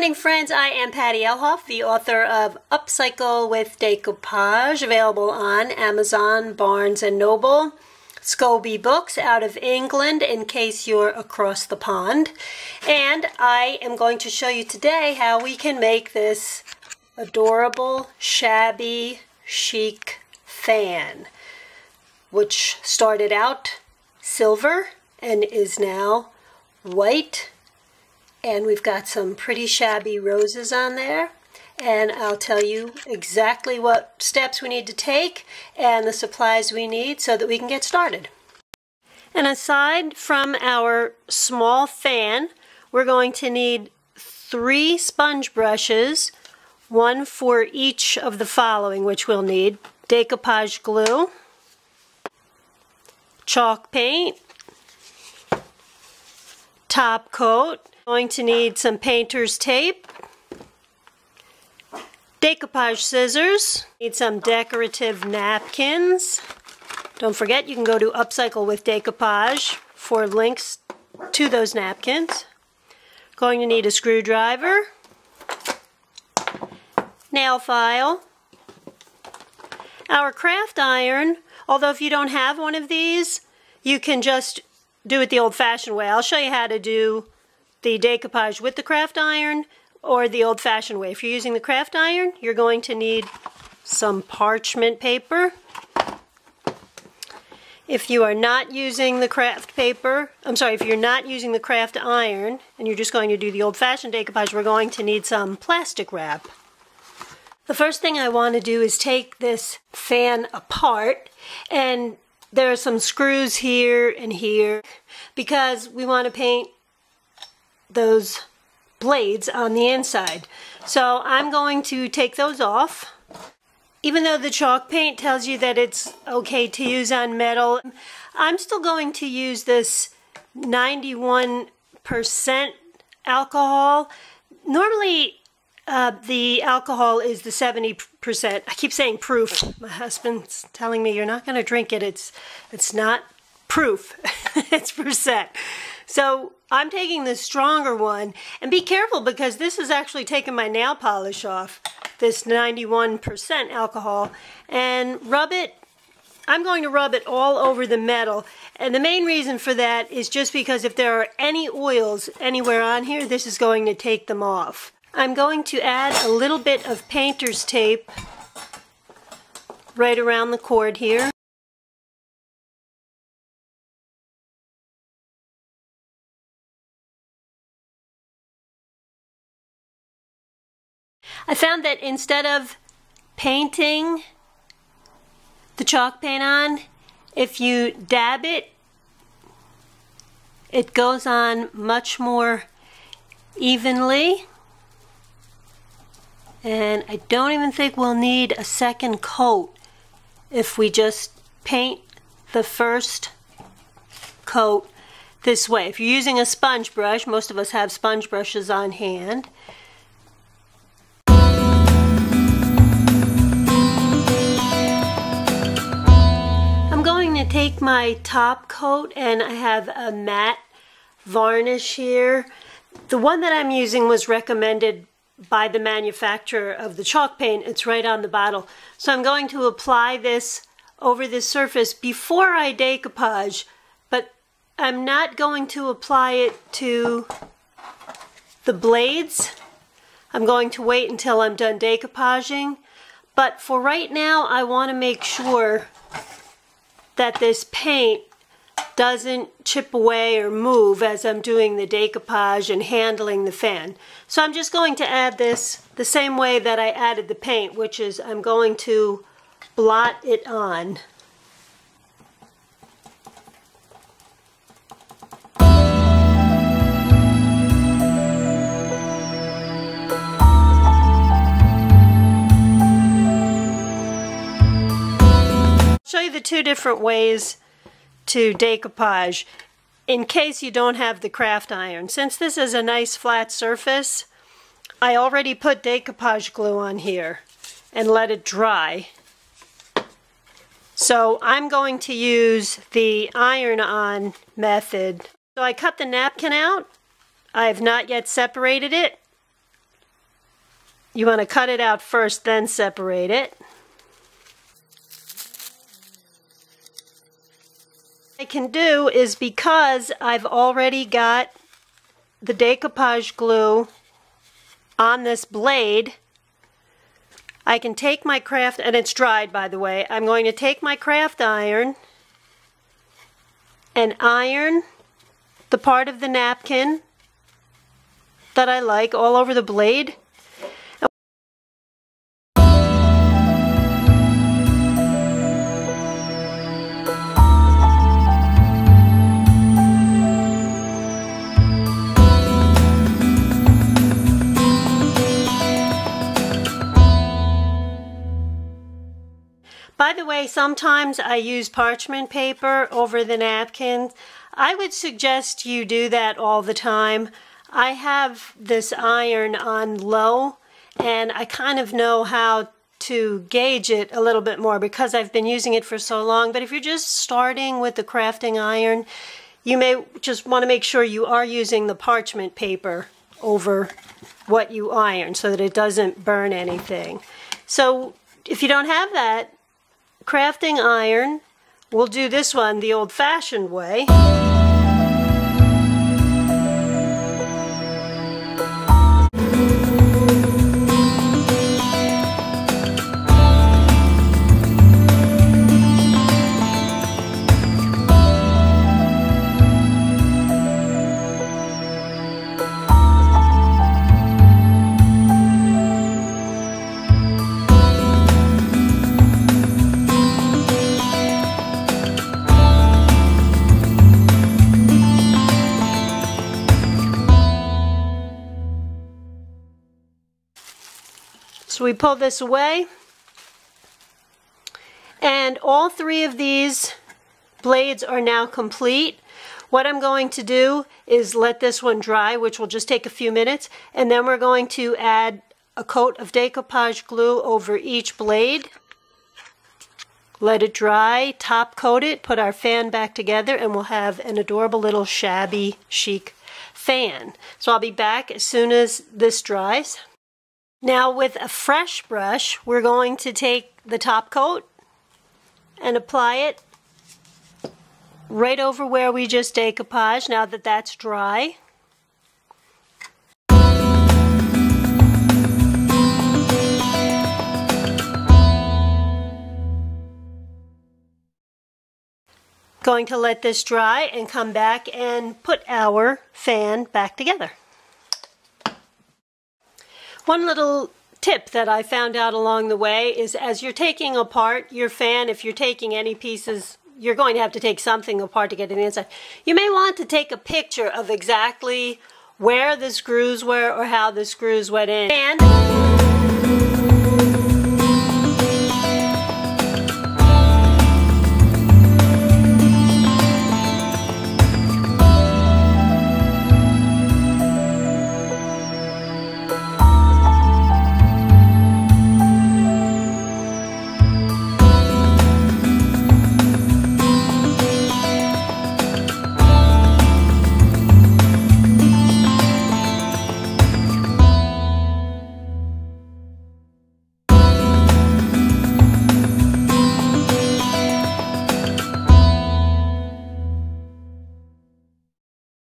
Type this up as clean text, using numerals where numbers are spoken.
morning, friends. I am Patty Elhoff, the author of Upcycle with Decoupage, available on Amazon, Barnes & Noble, Scoby Books out of England, in case you're across the pond. And I am going to show you today how we can make this adorable, shabby, chic fan, which started out silver and is now white. And we've got some pretty shabby roses on there. And I'll tell you exactly what steps we need to take and the supplies we need so that we can get started. And aside from our small fan, we're going to need 3 sponge brushes, one for each of the following, which we'll need: decoupage glue, chalk paint, top coat. Going to need some painter's tape, decoupage scissors, need some decorative napkins. Don't forget, you can go to Upcycle with Decoupage for links to those napkins. Going to need a screwdriver, nail file, our craft iron. Although if you don't have one of these, you can just do it the old-fashioned way. I'll show you how to do the decoupage with the craft iron or the old-fashioned way. If you're using the craft iron, you're going to need some parchment paper. If you are not using the craft paper, if you're not using the craft iron and you're just going to do the old-fashioned decoupage, we're going to need some plastic wrap. The first thing I want to do is take this fan apart, and there are some screws here and here because we want to paint those blades on the inside. So I'm going to take those off. Even though the chalk paint tells you that it's okay to use on metal, I'm still going to use this 91% alcohol. Normally the alcohol is the 70%. I keep saying proof. My husband's telling me, you're not going to drink it. It's not proof. It's percent. So I'm taking the stronger one, and be careful because this is actually taking my nail polish off, this 91% alcohol, and rub it. I'm going to rub it all over the metal, and the main reason for that is just because if there are any oils anywhere on here, this is going to take them off. I'm going to add a little bit of painter's tape right around the cord here. I found that instead of painting the chalk paint on, if you dab it, it goes on much more evenly. And I don't even think we'll need a second coat if we just paint the first coat this way. If you're using a sponge brush, most of us have sponge brushes on hand. Take my top coat, and I have a matte varnish here. The one that I'm using was recommended by the manufacturer of the chalk paint. It's right on the bottle. So I'm going to apply this over this surface before I decoupage, but I'm not going to apply it to the blades. I'm going to wait until I'm done decoupaging. But for right now, I want to make sure that this paint doesn't chip away or move as I'm doing the decoupage and handling the fan. So I'm just going to add this the same way that I added the paint, which is I'm going to blot it on. Show you the 2 different ways to decoupage in case you don't have the craft iron. Since this is a nice flat surface, I already put decoupage glue on here and let it dry. So I'm going to use the iron-on method. So I cut the napkin out. I have not yet separated it. you want to cut it out first, then separate it. What I can do is, because I've already got the decoupage glue on this blade, I can take my craft, and it's dried by the way, I'm going to take my craft iron and iron the part of the napkin that I like all over the blade. By the way, sometimes I use parchment paper over the napkin. I would suggest you do that all the time. I have this iron on low, and I kind of know how to gauge it a little bit more because I've been using it for so long. But if you're just starting with the crafting iron, you may just want to make sure you are using the parchment paper over what you iron so that it doesn't burn anything. So if you don't have that crafting iron, we'll do this one the old-fashioned way. So we pull this away, and all three of these blades are now complete. What I'm going to do is let this one dry, which will just take a few minutes, and then we're going to add a coat of decoupage glue over each blade. Let it dry, top coat it, put our fan back together, and we'll have an adorable little shabby chic fan. So I'll be back as soon as this dries. Now with a fresh brush, we're going to take the top coat and apply it right over where we just decoupaged, now that that's dry. Going to let this dry and come back and put our fan back together. One little tip that I found out along the way is, as you're taking apart your fan, if you're taking any pieces, you're going to have to take something apart to get to the inside. You may want to take a picture of exactly where the screws were or how the screws went in. And